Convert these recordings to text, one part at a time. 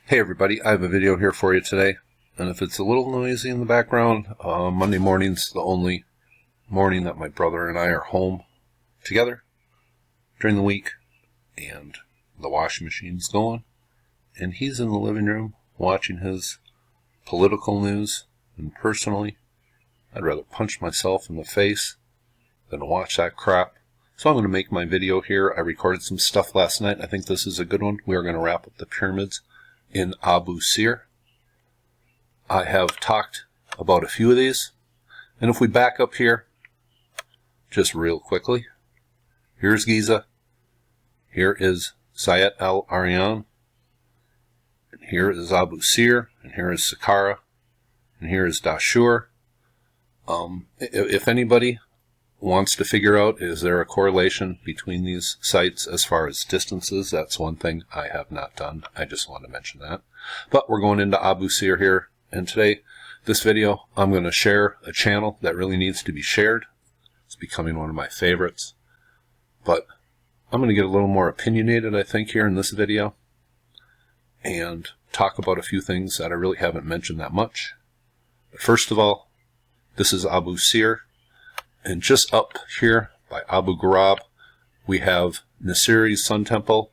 Hey everybody, I have a video here for you today, and if it's a little noisy in the background, Monday morning's the only morning that my brother and I are home together during the week, and the washing machine's going, and he's in the living room watching his political news, and personally, I'd rather punch myself in the face than watch that crap. So I'm going to make my video here. I recorded some stuff last night. I think this is a good one. We are going to wrap up the pyramids in Abusir. I have talked about a few of these, and if we back up here just real quickly, here's Giza, here is Sayet al-Aryan, and here is Abusir, and here is Saqqara, and here is Dashur. If anybody wants to figure out, is there a correlation between these sites as far as distances? That's one thing I have not done. I just want to mention that. But we're going into Abusir here, and today, this video, I'm going to share a channel that really needs to be shared. It's becoming one of my favorites. But I'm going to get a little more opinionated, I think, here in this video, and talk about a few things that I really haven't mentioned that much. But first of all, this is Abusir. And just up here by Abu Ghorab, we have Nasiri's Sun Temple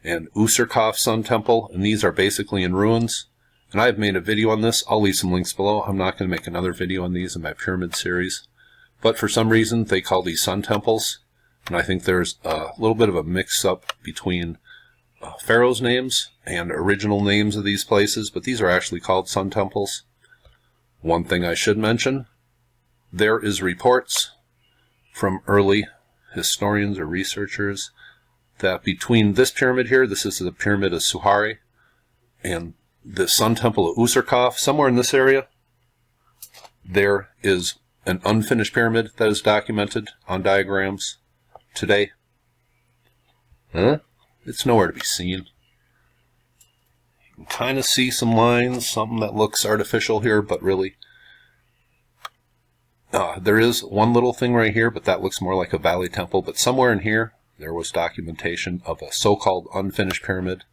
and Usurkov's Sun Temple, and these are basically in ruins. And I've made a video on this. I'll leave some links below. I'm not going to make another video on these in my pyramid series. But for some reason, they call these Sun Temples. And I think there's a little bit of a mix-up between pharaohs' names and original names of these places, but these are actually called Sun Temples. One thing I should mention, there is reports from early historians or researchers that between this pyramid here, this is the pyramid of Suhari, and the Sun Temple of Usurkov, somewhere in this area, there is an unfinished pyramid that is documented on diagrams today. It's nowhere to be seen. You can kind of see some lines, something that looks artificial here, but really, there is one little thing right here, but that looks more like a valley temple. But somewhere in here, there was documentation of a so-called unfinished pyramid.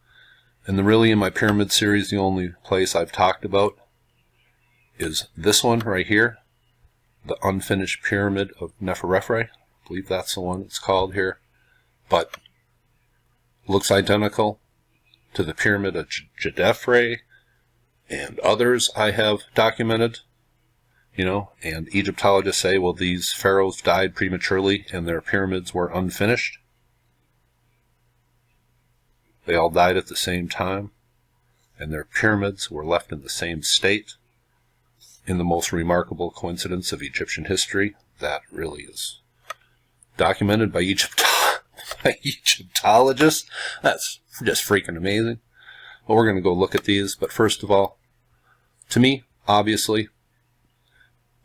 And really, in my pyramid series, the only place I've talked about is this one right here, the unfinished pyramid of Neferefre. I believe that's the one it's called here. But looks identical to the pyramid of Djedefre and others I have documented. You know, and Egyptologists say, well, these pharaohs died prematurely and their pyramids were unfinished. They all died at the same time, and their pyramids were left in the same state. In the most remarkable coincidence of Egyptian history, that really is documented by Egyptologists. That's just freaking amazing. Well, we're going to go look at these, but first of all, to me, obviously,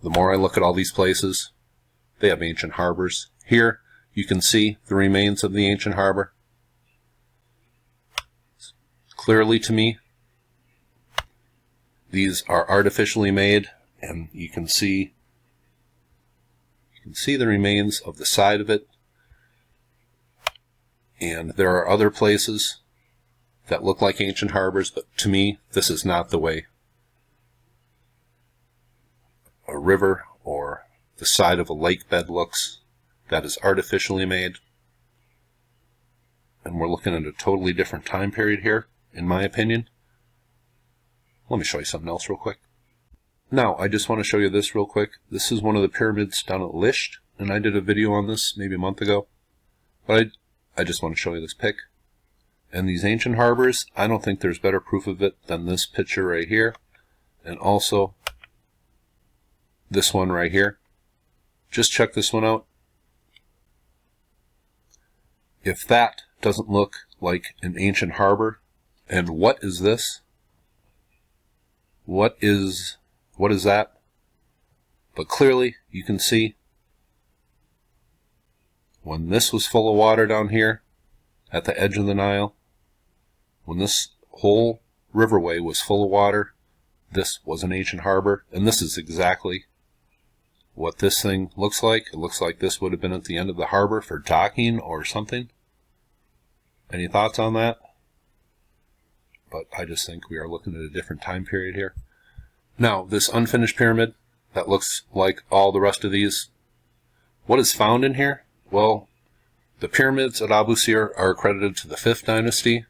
the more I look at all these places, they have ancient harbors. Here, you can see the remains of the ancient harbor. Clearly to me, these are artificially made, and you can see the remains of the side of it. And there are other places that look like ancient harbors, but to me, this is not the way a river or the side of a lake bed looks. That is artificially made. And we're looking at a totally different time period here, in my opinion. Let me show you something else real quick. Now, I just want to show you this real quick. This is one of the pyramids down at Lisht, and I did a video on this maybe a month ago. But I just want to show you this pic. And these ancient harbors, I don't think there's better proof of it than this picture right here. And also this one right here. Just check this one out. If that doesn't look like an ancient harbor, and what is this? What is that? But clearly, you can see when this was full of water down here at the edge of the Nile, when this whole riverway was full of water, this was an ancient harbor, and this is exactly what this thing looks like. It looks like this would have been at the end of the harbor for docking or something. Any thoughts on that? but I just think we are looking at a different time period here. Now, this unfinished pyramid that looks like all the rest of these, what is found in here? Well, the pyramids at Abusir are accredited to the 5th dynasty,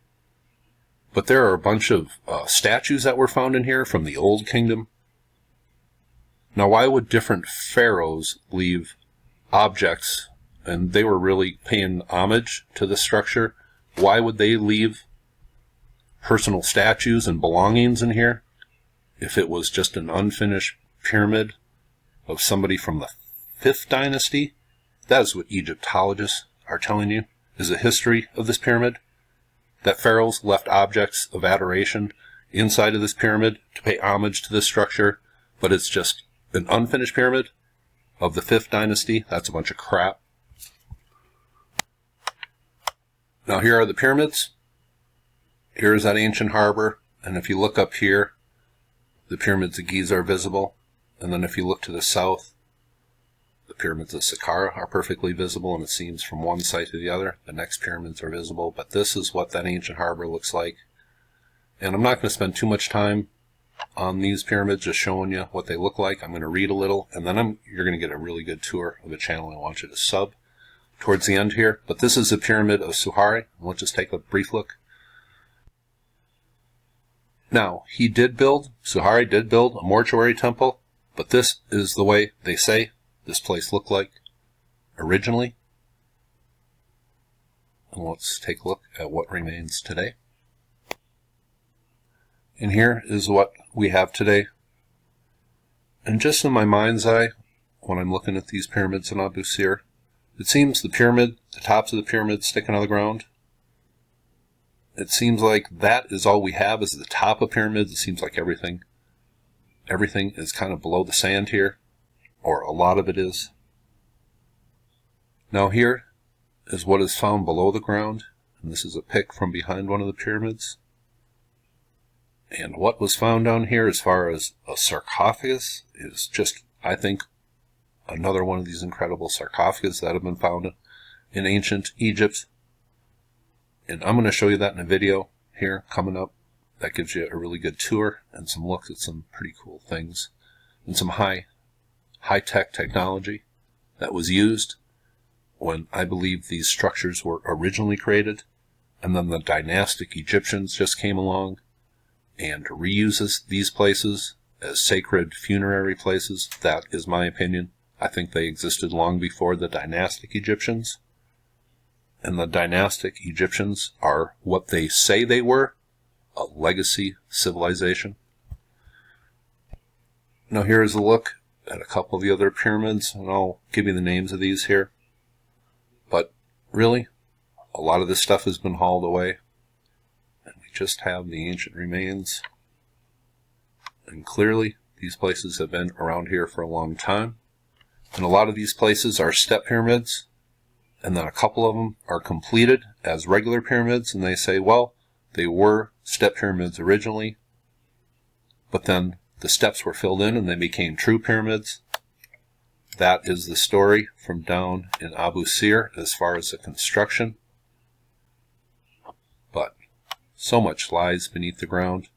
but there are a bunch of statues that were found in here from the Old Kingdom. Now, why would different pharaohs leave objects, and they were really paying homage to this structure, why would they leave personal statues and belongings in here if it was just an unfinished pyramid of somebody from the 5th dynasty? That is what Egyptologists are telling you is the history of this pyramid, that pharaohs left objects of adoration inside of this pyramid to pay homage to this structure, but it's just an unfinished pyramid of the 5th dynasty. That's a bunch of crap. Now here are the pyramids. Here's that ancient harbor, and if you look up here, the pyramids of Giza are visible, and then if you look to the south, the pyramids of Saqqara are perfectly visible, and it seems from one side to the other, the next pyramids are visible, but this is what that ancient harbor looks like. And I'm not going to spend too much time on these pyramids, just showing you what they look like. I'm going to read a little, and then you're going to get a really good tour of a channel I want you to sub towards the end here. But this is the pyramid of Suhari. Let's just take a brief look. Now, Suhari did build a mortuary temple, but this is the way they say this place looked like originally. And let's take a look at what remains today. And here is what we have today. And just in my mind's eye, when I'm looking at these pyramids in Abusir, it seems the tops of the pyramid sticking out of the ground. It seems like that is all we have is the top of pyramids. It seems like everything is kind of below the sand here, or a lot of it is. Now here is what is found below the ground, and this is a pic from behind one of the pyramids. And what was found down here as far as a sarcophagus is just, I think, another one of these incredible sarcophagus that have been found in ancient Egypt. And I'm going to show you that in a video here coming up that gives you a really good tour and some looks at some pretty cool things and some high-tech technology that was used when I believe these structures were originally created, and then the dynastic Egyptians just came along and reuses these places as sacred funerary places. That is my opinion. I think they existed long before the dynastic Egyptians. And the dynastic Egyptians are what they say they were, a legacy civilization. Now here is a look at a couple of the other pyramids, and I'll give you the names of these here. But really, a lot of this stuff has been hauled away. Just have the ancient remains, and clearly these places have been around here for a long time, and a lot of these places are step pyramids, and then a couple of them are completed as regular pyramids, and they say, well, they were step pyramids originally, but then the steps were filled in and they became true pyramids. That is the story from down in Abusir as far as the construction. But so much lies beneath the ground.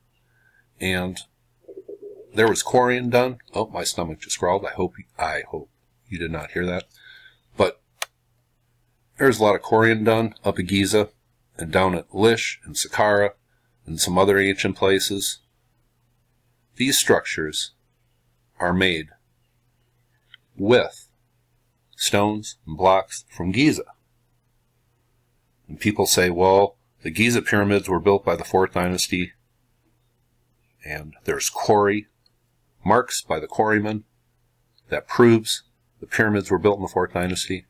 And there was quarrying done. Oh, my stomach just growled. I hope you did not hear that. But there's a lot of quarrying done up at Giza and down at Lish and Saqqara and some other ancient places. These structures are made with stones and blocks from Giza. And people say, well, the Giza pyramids were built by the 4th dynasty, and there's quarry marks by the quarrymen that proves the pyramids were built in the 4th dynasty.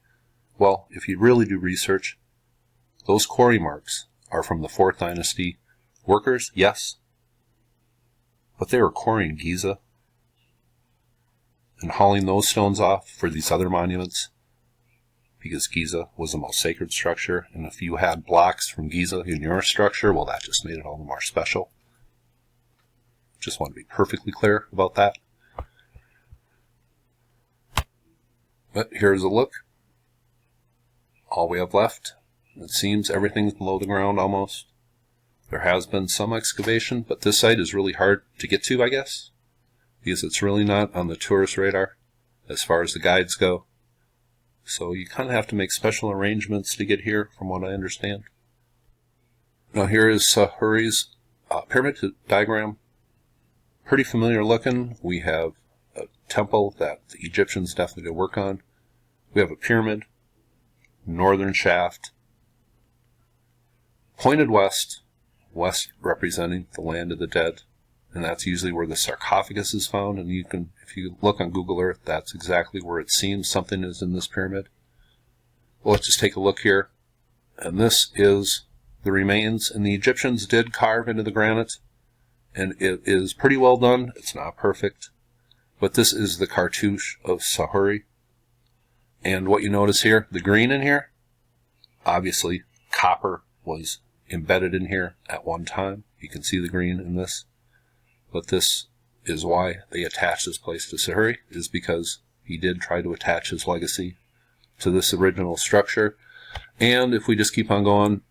Well, if you really do research, those quarry marks are from the 4th dynasty workers, yes, but they were quarrying Giza and hauling those stones off for these other monuments, because Giza was the most sacred structure, and if you had blocks from Giza in your structure, well, that just made it all the more special. Just want to be perfectly clear about that. But here's a look. All we have left. It seems everything's below the ground almost. There has been some excavation, but this site is really hard to get to, I guess, because it's really not on the tourist radar as far as the guides go. So you kind of have to make special arrangements to get here, from what I understand. Now here is Sahuri's pyramid diagram. Pretty familiar looking. We have a temple that the Egyptians definitely did work on. We have a pyramid, northern shaft, pointed west, west representing the land of the dead, and that's usually where the sarcophagus is found. And you can, if you look on Google Earth, that's exactly where it seems something is in this pyramid. Well, let's just take a look here, and this is the remains, and the Egyptians did carve into the granite, and it is pretty well done. It's not perfect, but this is the cartouche of Sahuri. And what you notice here, the green in here, obviously copper was embedded in here at one time. You can see the green in this, but this is why they attached this place to Sahuri, is because he did try to attach his legacy to this original structure. And if we just keep on going,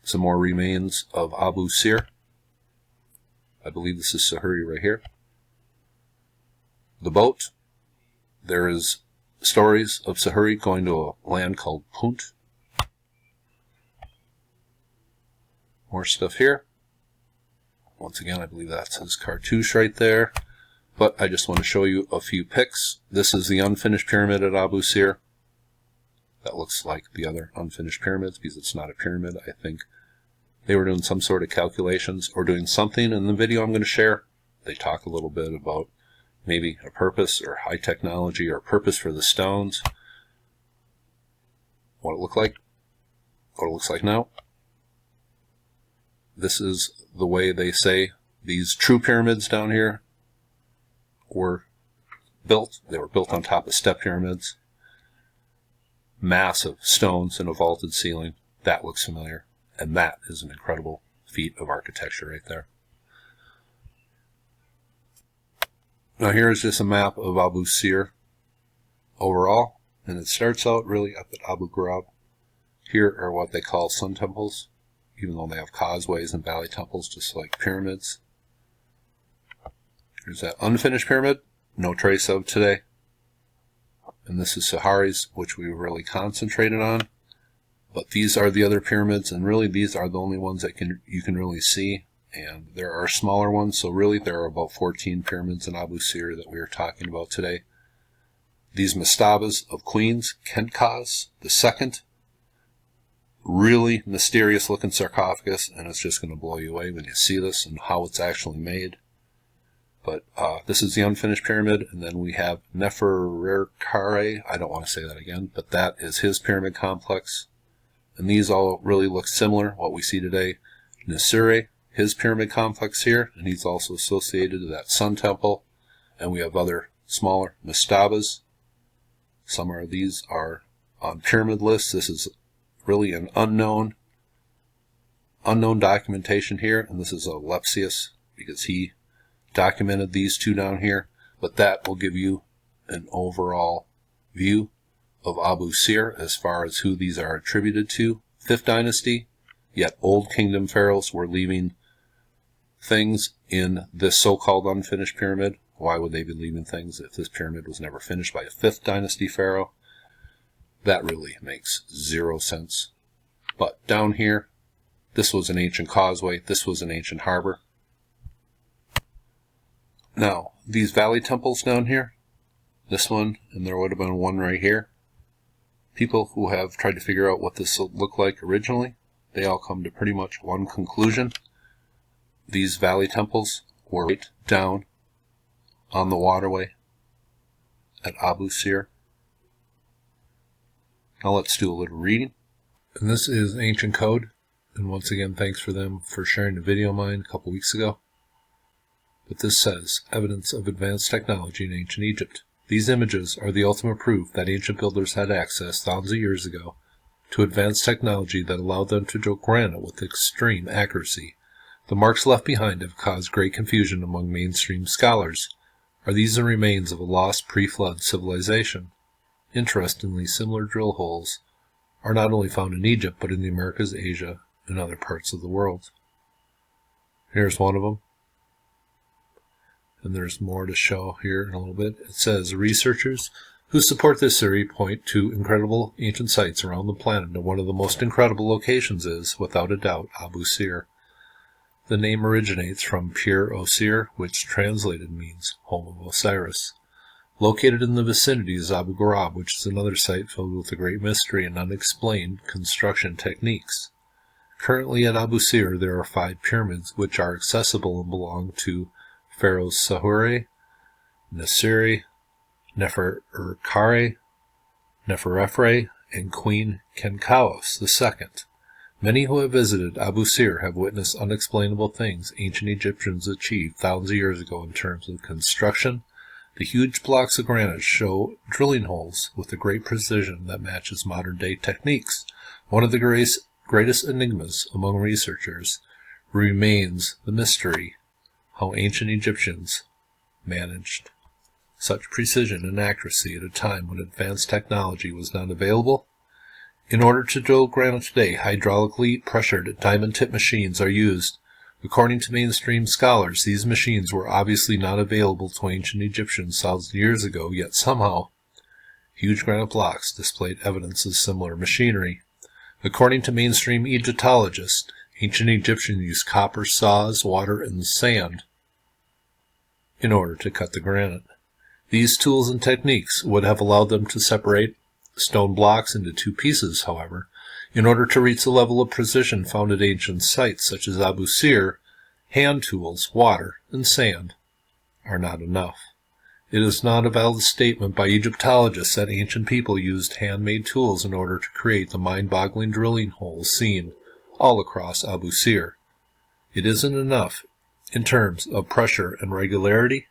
some more remains of Abusir. I believe this is Sahuri right here. The boat. There is stories of Sahuri going to a land called Punt. More stuff here. Once again, I believe that's his cartouche right there. But I just want to show you a few pics. This is the unfinished pyramid at Abusir. That looks like the other unfinished pyramids because it's not a pyramid. I think they were doing some sort of calculations or doing something. In the video I'm going to share, they talk a little bit about maybe a purpose or high technology or a purpose for the stones. What it looked like, what it looks like now. This is the way they say these true pyramids down here were built. They were built on top of step pyramids. Massive stones and a vaulted ceiling. That looks familiar. And that is an incredible feat of architecture right there. Now here is just a map of Abusir overall. And it starts out really up at Abu Ghorab. Here are what they call sun temples, even though they have causeways and valley temples just like pyramids. Here's that unfinished pyramid, no trace of today. And this is Sahari's, which we really concentrated on. But these are the other pyramids, and really these are the only ones that you can really see. And there are smaller ones, so really there are about 14 pyramids in Abusir that we are talking about today. These mastabas of Queens, Kentkas II, really mysterious looking sarcophagus, and it's just going to blow you away when you see this and how it's actually made. But this is the unfinished pyramid, and then we have Nefererkare. I don't want to say that again, but that is his pyramid complex. And these all really look similar, what we see today. Nisure, his pyramid complex here, and he's also associated to that sun temple. And we have other smaller mastabas. Some of these are on pyramid lists. This is really an unknown documentation here, and this is a Lepsius because he documented these two down here. But that will give you an overall view of Abusir as far as who these are attributed to. 5th dynasty, yet Old Kingdom pharaohs were leaving things in this so-called unfinished pyramid. Why would they be leaving things if this pyramid was never finished by a 5th dynasty pharaoh? That really makes zero sense. But down here, this was an ancient causeway. This was an ancient harbor. Now, these valley temples down here, this one, and there would have been one right here. People who have tried to figure out what this looked like originally, they all come to pretty much one conclusion. These valley temples were right down on the waterway at Abusir. Now let's do a little reading. And this is ancient code. And once again, thanks for them for sharing the video of mine a couple weeks ago. But this says, evidence of advanced technology in ancient Egypt. These images are the ultimate proof that ancient builders had access thousands of years ago to advanced technology that allowed them to drill granite with extreme accuracy. The marks left behind have caused great confusion among mainstream scholars. Are these the remains of a lost pre-flood civilization? Interestingly, similar drill holes are not only found in Egypt, but in the Americas, Asia, and other parts of the world. Here's one of them. And there's more to show here in a little bit. It says, researchers who support this theory point to incredible ancient sites around the planet, and one of the most incredible locations is, without a doubt, Abusir. The name originates from Pir Osir, which translated means home of Osiris. Located in the vicinity is Abu Ghorab, which is another site filled with a great mystery and unexplained construction techniques. Currently at Abusir there are 5 pyramids which are accessible and belong to Pharaohs Sahure, Nasiri, Neferkare, Neferefre, and Queen Kenkaos II. Many who have visited Abusir have witnessed unexplainable things ancient Egyptians achieved thousands of years ago in terms of construction. The huge blocks of granite show drilling holes with a great precision that matches modern-day techniques. One of the greatest enigmas among researchers remains the mystery how ancient Egyptians managed such precision and accuracy at a time when advanced technology was not available. In order to drill granite today, hydraulically pressured diamond-tip machines are used. According to mainstream scholars, these machines were obviously not available to ancient Egyptians thousands of years ago, yet somehow huge granite blocks displayed evidence of similar machinery. According to mainstream Egyptologists, ancient Egyptians used copper saws, water, and sand in order to cut the granite. These tools and techniques would have allowed them to separate stone blocks into 2 pieces, however. In order to reach the level of precision found at ancient sites such as Abusir, hand tools, water, and sand are not enough. It is not a valid statement by Egyptologists that ancient people used handmade tools in order to create the mind-boggling drilling holes seen all across Abusir. It isn't enough in terms of pressure and regularity.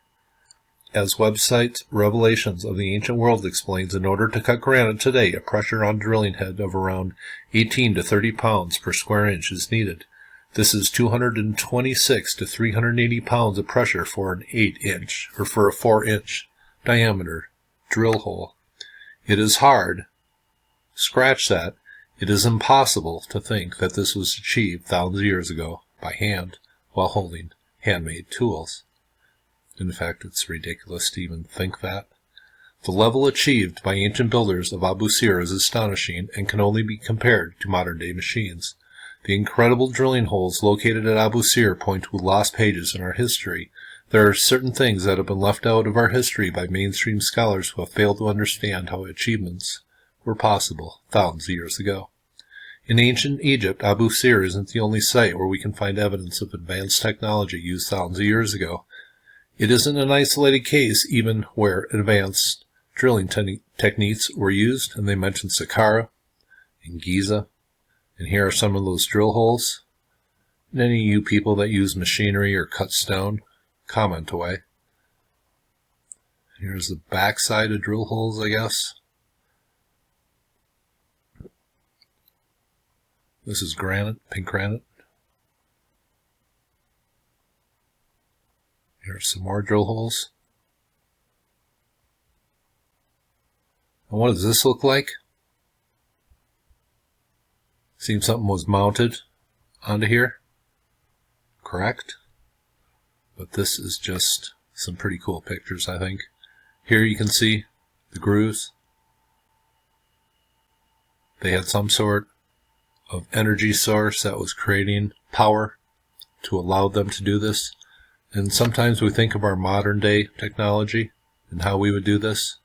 As website Revelations of the Ancient World explains, in order to cut granite today, a pressure on drilling head of around 18 to 30 pounds per square inch is needed. This is 226 to 380 pounds of pressure for an 8-inch, or for a 4-inch diameter drill hole. It is hard, scratch that, it is impossible to think that this was achieved thousands of years ago by hand while holding handmade tools. In fact, it's ridiculous to even think that. The level achieved by ancient builders of Abusir is astonishing and can only be compared to modern-day machines. The incredible drilling holes located at Abusir point to lost pages in our history. There are certain things that have been left out of our history by mainstream scholars who have failed to understand how achievements were possible thousands of years ago. In ancient Egypt, Abusir isn't the only site where we can find evidence of advanced technology used thousands of years ago. It isn't an isolated case even where advanced drilling techniques were used, and they mentioned Saqqara and Giza. And here are some of those drill holes. And any of you people that use machinery or cut stone, comment away. Here's the backside of drill holes, I guess. This is granite, pink granite. Here's some more drill holes. And what does this look like? Seems something was mounted onto here. Correct? But this is just some pretty cool pictures, I think. Here you can see the grooves. They had some sort of energy source that was creating power to allow them to do this. And sometimes we think of our modern day technology and how we would do this.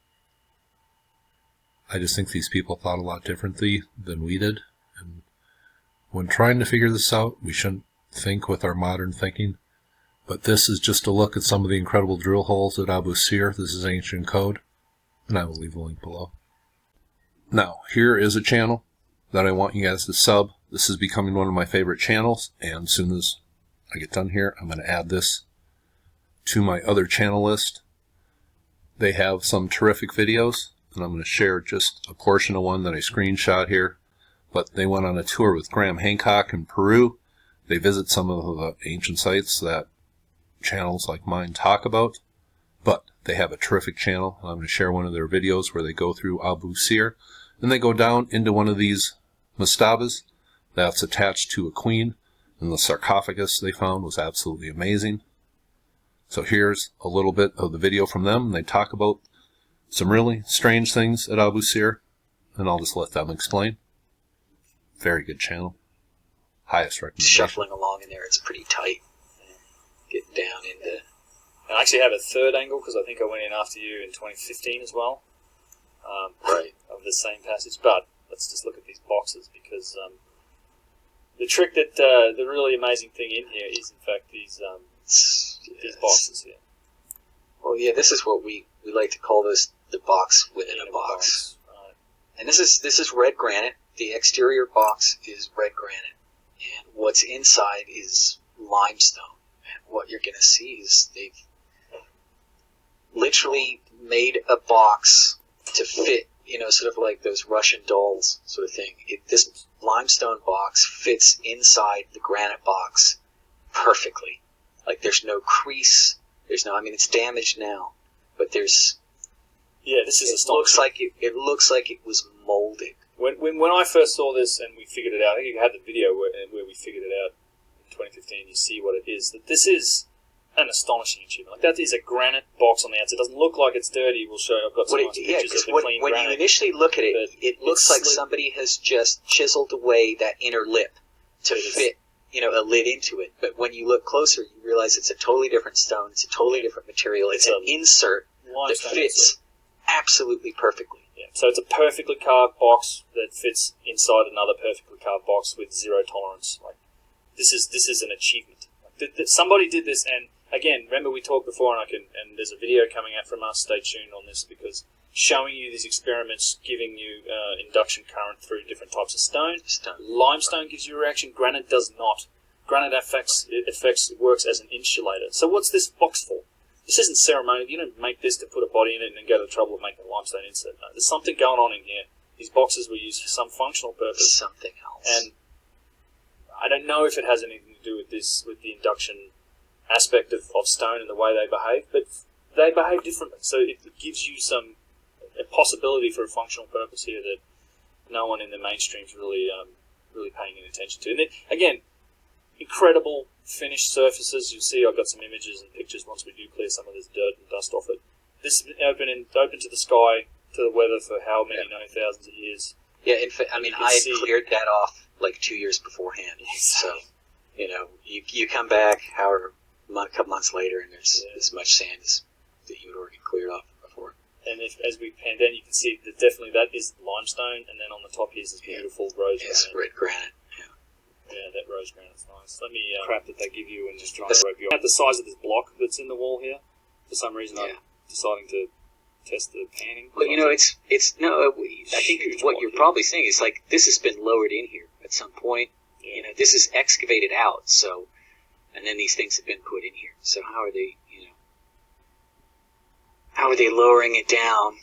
I just think these people thought a lot differently than we did. And when trying to figure this out, we shouldn't think with our modern thinking. But this is just a look at some of the incredible drill holes at Abusir. This is ancient code, and I will leave a link below. Now, here is a channel that I want you guys to sub. This is becoming one of my favorite channels, and as soon as I get done here, I'm going to add this to my other channel list. They have some terrific videos, and I'm going to share just a portion of one that I screenshot here. But they went on a tour with Graham Hancock in Peru. They visit some of the ancient sites that channels like mine talk about. But they have a terrific channel, and I'm going to share one of their videos where they go through Abusir. And they go down into one of these mastabas that's attached to a queen. And the sarcophagus they found was absolutely amazing. So here's a little bit of the video from them. They talk about some really strange things at Abusir, and I'll just let them explain. Very good channel. Highest recommendation. Shuffling along in there, it's pretty tight. Getting down into... I actually have a third angle because I think I went in after you in 2015 as well. Right. Of the same passage. But let's just look at these boxes because the trick that the really amazing thing in here is in fact these boxes here. Well, yeah, this is what we like to call this the box within a box. Right. And this is red granite. The exterior box is red granite, and what's inside is limestone. And what you're going to see is they've literally made a box to fit, sort of like those Russian dolls sort of thing. This limestone box fits inside the granite box perfectly. Like there's no crease. There's no. I mean, it's damaged now, but there's. Yeah, this is astonishing. It looks like it was molded. When I first saw this and we figured it out, I think you had the video where we figured it out in 2015. You see what it is. That this is an astonishing achievement. Like that is a granite box on the outside. It doesn't look like it's dirty. We'll show. I've got some nice pictures of the clean when granite. you initially look at it, it looks like somebody has just chiseled away that inner lip to fit, a lid into it. But when you look closer, you realize it's a totally different stone. It's a totally different material. It's an insert that fits absolutely perfectly. Yeah. So it's a perfectly carved box that fits inside another perfectly carved box with zero tolerance. Like this is an achievement. Like, somebody did this, and again, remember we talked before, and there's a video coming out from us. Stay tuned on this because showing you these experiments, giving you induction current through different types of stone. Limestone gives you a reaction. Granite does not. Granite works as an insulator. So what's this box for? This isn't ceremonial. You don't make this to put a body in it and then go to the trouble of making a limestone insert. No, there's something going on in here. These boxes were used for some functional purpose. Something else. And I don't know if it has anything to do with this, with the induction aspect of stone and the way they behave, but they behave differently. So it gives you a possibility for a functional purpose here that no one in the mainstream's really paying any attention to. And then, again, incredible finished surfaces. You'll see I've got some images and pictures once we do clear some of this dirt and dust off it. This is open to the sky, to the weather for how many thousands of years. Yeah, in fact, I mean, I had cleared that off like 2 years beforehand. So, you come back a couple months later and there's as much sand as that you had already cleared off before. And as we pan down, you can see that definitely that is limestone, and then on the top here is this beautiful rose granite. Yes, red granite. Yeah, that rose granite's nice. Let me crap that they give you and just try to rope you off. At the size of this block that's in the wall here, for some reason I'm deciding to test the panning. Well, I think what you're probably saying is like this has been lowered in here at some point. Yeah. This is excavated out, so, and then these things have been put in here. So how are they, lowering it down?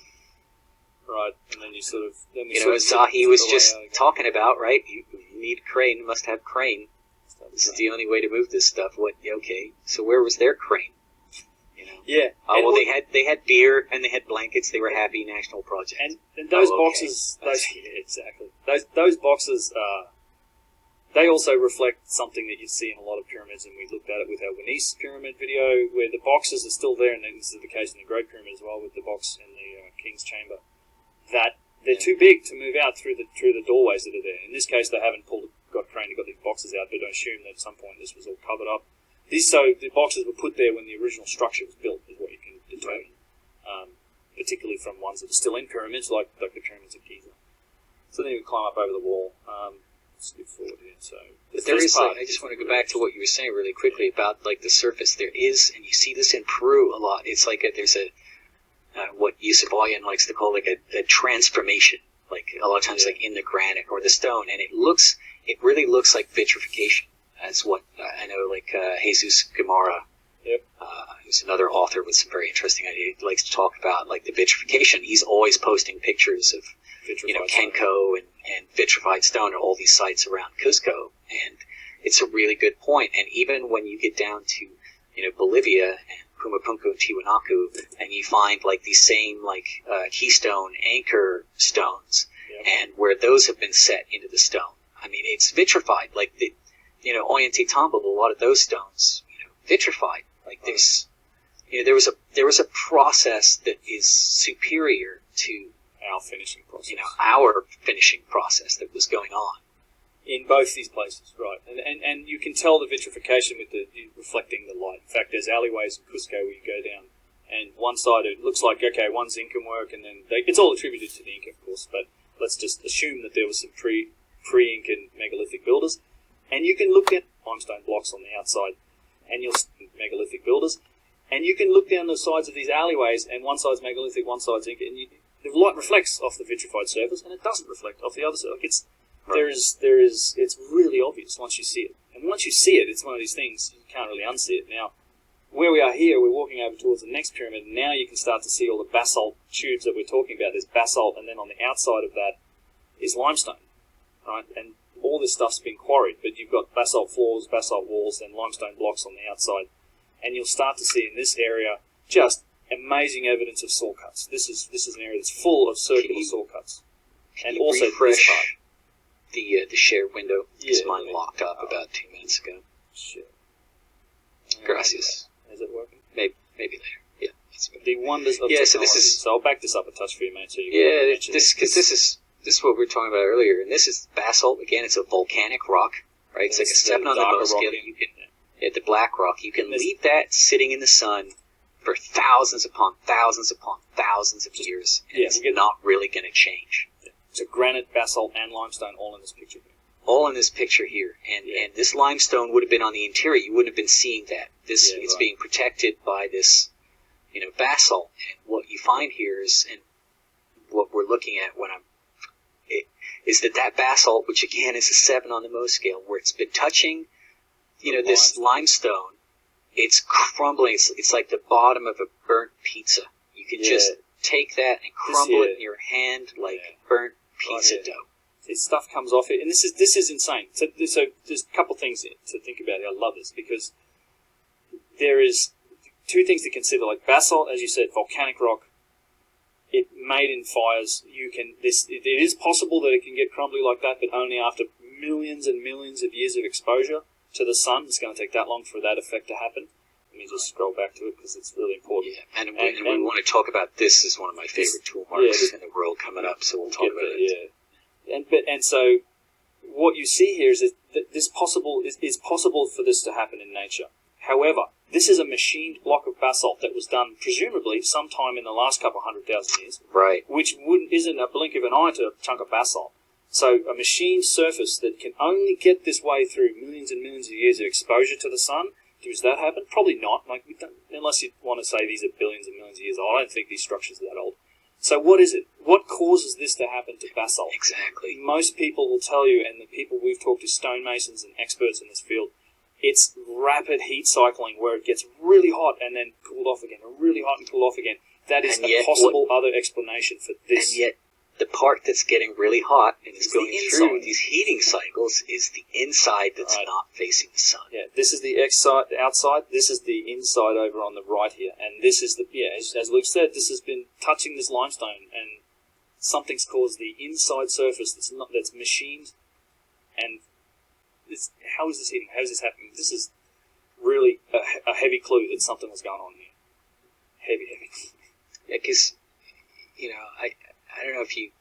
Right, and then you sort of... as Zahi was just talking about, right? You need a crane, must have crane. This is the only way to move this stuff. Okay, so where was their crane? Yeah. Well, they had beer and they had blankets. They were happy. National project. And those boxes... exactly. Those boxes, they also reflect something that you see in a lot of pyramids, and we looked at it with our Wenese pyramid video, where the boxes are still there, and this is the case in the Great Pyramid as well, with the box in the King's Chamber. That they're too big to move out through the doorways that are there. In this case, they haven't got a crane to got these boxes out, but I assume that at some point this was all covered up. So the boxes were put there when the original structure was built, is what you can determine. Particularly from ones that are still in pyramids, like the pyramids of Giza. So then you climb up over the wall. Let's skip forward here. So, but there is. I just want to go back to what you were saying really quickly about like the surface. There is, and you see this in Peru a lot. It's like there's a what Yusufayan likes to call like a transformation, like a lot of times like in the granite or the stone, and it really looks like vitrification. As what I know, like Jesus Gamara, who's another author with some very interesting ideas, he likes to talk about like the vitrification. He's always posting pictures of Kenko and vitrified stone at all these sites around Cuzco, and it's a really good point. And even when you get down to Bolivia and Pumapunku and Tiwanaku, and you find like these same like keystone anchor stones, and where those have been set into the stone. I mean, it's vitrified. Like Ollantaytambo, a lot of those stones, vitrified. Like there was a process that is superior to our finishing process. Our finishing process that was going on in both these places, right? And you can tell the vitrification with the reflecting the light. In fact, there's alleyways in Cusco where you go down, and one side it looks like, okay, one's Incan work, and then it's all attributed to the Inca, of course, but let's just assume that there was some pre-Incan megalithic builders. And you can look at limestone blocks on the outside, and you'll see megalithic builders, and you can look down the sides of these alleyways, and one side's megalithic, one side's Inca, and the light reflects off the vitrified surface, and it doesn't reflect off the other side. Like it's really obvious once you see it, and once you see it, it's one of these things you can't really unsee it. Now, where we are here, we're walking over towards the next pyramid, and now you can start to see all the basalt tubes that we're talking about. There's basalt, and then on the outside of that is limestone, right? And all this stuff's been quarried, but you've got basalt floors, basalt walls, and limestone blocks on the outside. And you'll start to see in this area just amazing evidence of saw cuts. This is an area that's full of circular saw cuts. And also this part. The shared window, because mine locked up about 2 minutes ago. Shit. Gracias. Is it working? Maybe later. Yeah, that's good. The wonders of technology. So I'll back this up a touch for you, mate. So this is what we were talking about earlier, and this is basalt. Again, it's a volcanic rock, right? It's like a 7 on the nose scale. The black rock. You can leave that sitting in the sun for thousands upon thousands upon thousands of years, and it's not really going to change. So granite, basalt, and limestone all in this picture here. All in this picture here, and this limestone would have been on the interior. You wouldn't have been seeing that. It's being protected by this, basalt. And what you find here is, and what we're looking at is that basalt, which again is a 7 on the Mohs scale, where it's been touching, this limestone, it's crumbling. It's like the bottom of a burnt pizza. You can just take that and crumble it in your hand like burnt pizza dough. This stuff comes off it, and this is insane. So there's a couple things to think about here. I love this because there is 2 things to consider. Like basalt, as you said, volcanic rock. It made in fires. It is possible that it can get crumbly like that, but only after millions and millions of years of exposure to the sun. It's going to take that long for that effect to happen. Let me just scroll back to it because it's really important. Yeah, and we want to talk about this as one of my favorite tool marks in the world coming up, so we'll talk about it. And so what you see here is that it's possible for this to happen in nature. However, this is a machined block of basalt that was done presumably sometime in the last couple 100,000 years, right? Which isn't a blink of an eye to a chunk of basalt. So a machined surface that can only get this way through millions and millions of years of exposure to the sun. Does that happen? Probably not. Unless you want to say these are billions and millions of years old. I don't think these structures are that old. So what is it? What causes this to happen to basalt? Exactly. Most people will tell you, and the people we've talked to, stonemasons and experts in this field, it's rapid heat cycling where it gets really hot and then cooled off again, or really hot and cooled off again. That is a possible other explanation for this. And yet, the part that's getting really hot and is going through these heating cycles is the inside that's not facing the sun. Yeah, this is the the outside. This is the inside over on the right here, and this is as Luke said, this has been touching this limestone, and something's caused the inside surface that's machined. And how is this heating? How is this happening? This is really a heavy clue that something was going on here. Heavy. Yeah, because I don't know if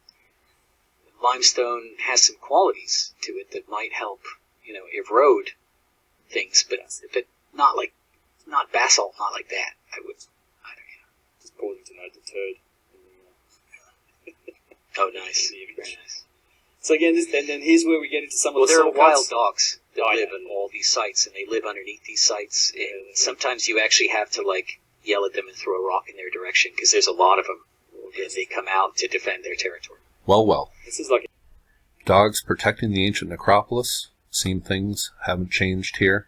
limestone has some qualities to it that might help, erode things, but not basalt, not like that. I don't know. Just pausing to note the turd. Oh, nice. Very nice. So again, and then here's where we get into some of the there are wild cuts. dogs that live in all these sites, and they live underneath these sites, and sometimes you actually have to, yell at them and throw a rock in their direction, because there's a lot of them. And they come out to defend their territory. Well. This is like dogs protecting the ancient necropolis. Same things haven't changed here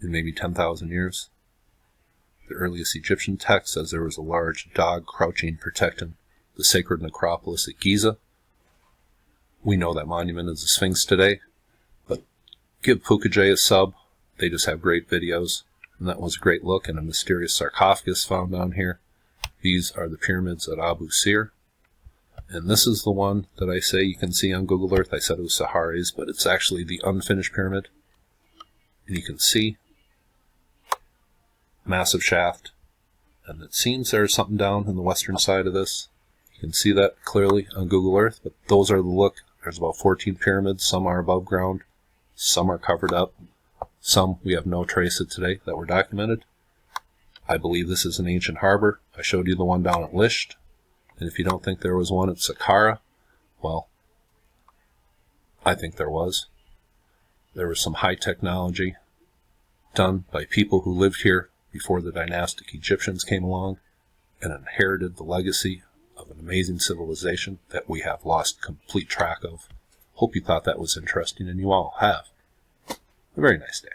in maybe 10,000 years. The earliest Egyptian text says there was a large dog crouching, protecting the sacred necropolis at Giza. We know that monument is a Sphinx today, but give Pukajay a sub. They just have great videos, and that was a great look, and a mysterious sarcophagus found down here. These are the pyramids at Abusir, and this is the one that I say you can see on Google Earth. I said it was Saharis, but it's actually the unfinished pyramid. and you can see massive shaft, and it seems there's something down in the western side of this. You can see that clearly on Google Earth, but those are the look. There's about 14 pyramids. Some are above ground, some are covered up, some we have no trace of today that were documented. I believe this is an ancient harbor. I showed you the one down at Lisht, and if you don't think there was one at Saqqara, well, I think there was. There was some high technology done by people who lived here before the dynastic Egyptians came along and inherited the legacy of an amazing civilization that we have lost complete track of. Hope you thought that was interesting, and you all have. A very nice day.